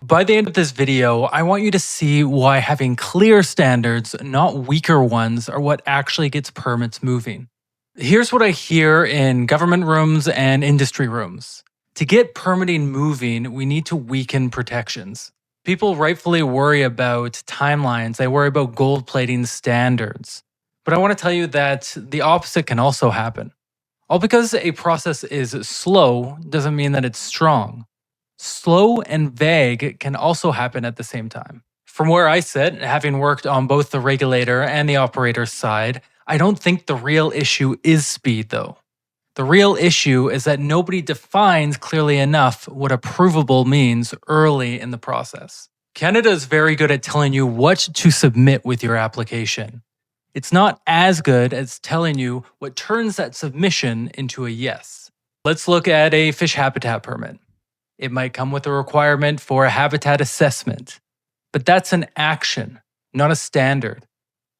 By the end of this video, I want you to see why having clear standards, not weaker ones, are what actually gets permits moving. Here's what I hear in government rooms and industry rooms. To get permitting moving, we need to weaken protections. People rightfully worry about timelines, they worry about gold plating standards. But I want to tell you that the opposite can also happen. All because a process is slow doesn't mean that it's strong. Slow and vague can also happen at the same time. From where I sit, having worked on both the regulator and the operator side, I don't think the real issue is speed though. The real issue is that nobody defines clearly enough what approvable means early in the process. Canada is very good at telling you what to submit with your application. It's not as good as telling you what turns that submission into a yes. Let's look at a fish habitat permit. It might come with a requirement for a habitat assessment, but that's an action, not a standard.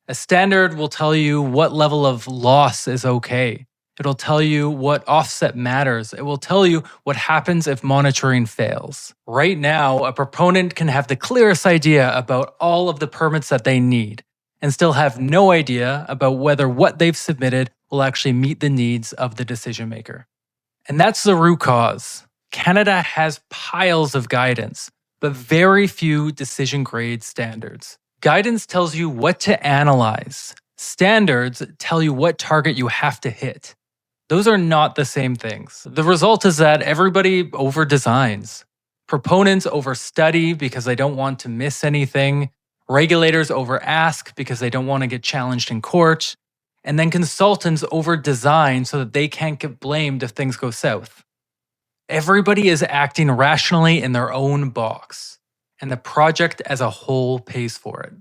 A standard will tell you what level of loss is okay. It'll tell you what offset matters. It will tell you what happens if monitoring fails. Right now, a proponent can have the clearest idea about all of the permits that they need and still have no idea about whether what they've submitted will actually meet the needs of the decision maker. And that's the root cause. Canada has piles of guidance, but very few decision-grade standards. Guidance tells you what to analyze. Standards tell you what target you have to hit. Those are not the same things. The result is that everybody over-designs. Proponents overstudy because they don't want to miss anything. Regulators over-ask because they don't want to get challenged in court. And then consultants over-design so that they can't get blamed if things go south. Everybody is acting rationally in their own box, and the project as a whole pays for it.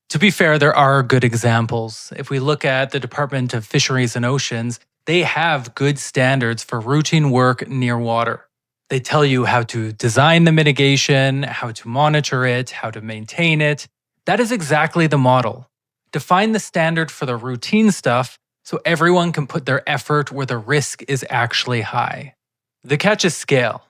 To be fair, there are good examples. If we look at the Department of Fisheries and Oceans, they have good standards for routine work near water. They tell you how to design the mitigation, how to monitor it, how to maintain it. That is exactly the model. Define the standard for the routine stuff so everyone can put their effort where the risk is actually high. The catch is scale.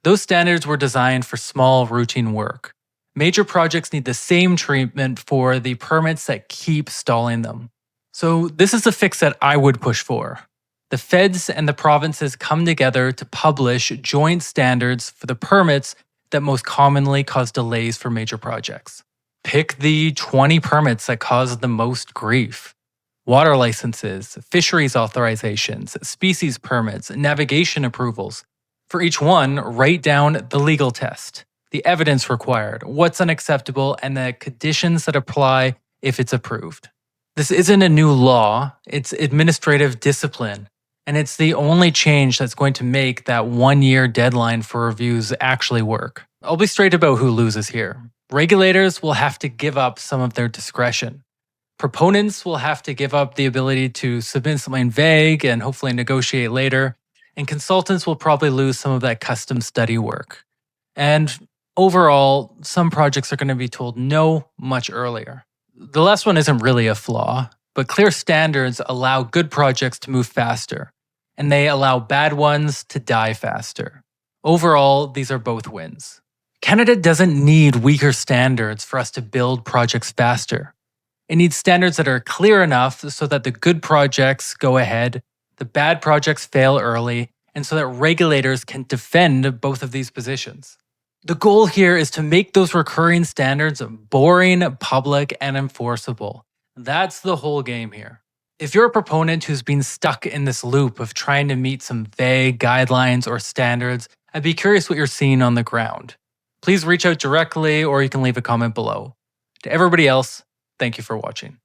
Those standards were designed for small, routine work. Major projects need the same treatment for the permits that keep stalling them. So this is the fix that I would push for. The feds and the provinces come together to publish joint standards for the permits that most commonly cause delays for major projects. Pick the 20 permits that cause the most grief. Water licenses, fisheries authorizations, species permits, navigation approvals. For each one, write down the legal test, the evidence required, what's unacceptable, and the conditions that apply if it's approved. This isn't a new law, it's administrative discipline, and it's the only change that's going to make that 1-year deadline for reviews actually work. I'll be straight about who loses here. Regulators will have to give up some of their discretion. Proponents will have to give up the ability to submit something vague and hopefully negotiate later, and consultants will probably lose some of that custom study work. And overall, some projects are going to be told no much earlier. The last one isn't really a flaw, but clear standards allow good projects to move faster, and they allow bad ones to die faster. Overall, these are both wins. Canada doesn't need weaker standards for us to build projects faster. It needs standards that are clear enough so that the good projects go ahead, the bad projects fail early, and so that regulators can defend both of these positions. The goal here is to make those recurring standards boring, public, and enforceable. That's the whole game here. If you're a proponent who's been stuck in this loop of trying to meet some vague guidelines or standards, I'd be curious what you're seeing on the ground. Please reach out directly or you can leave a comment below. To everybody else, thank you for watching.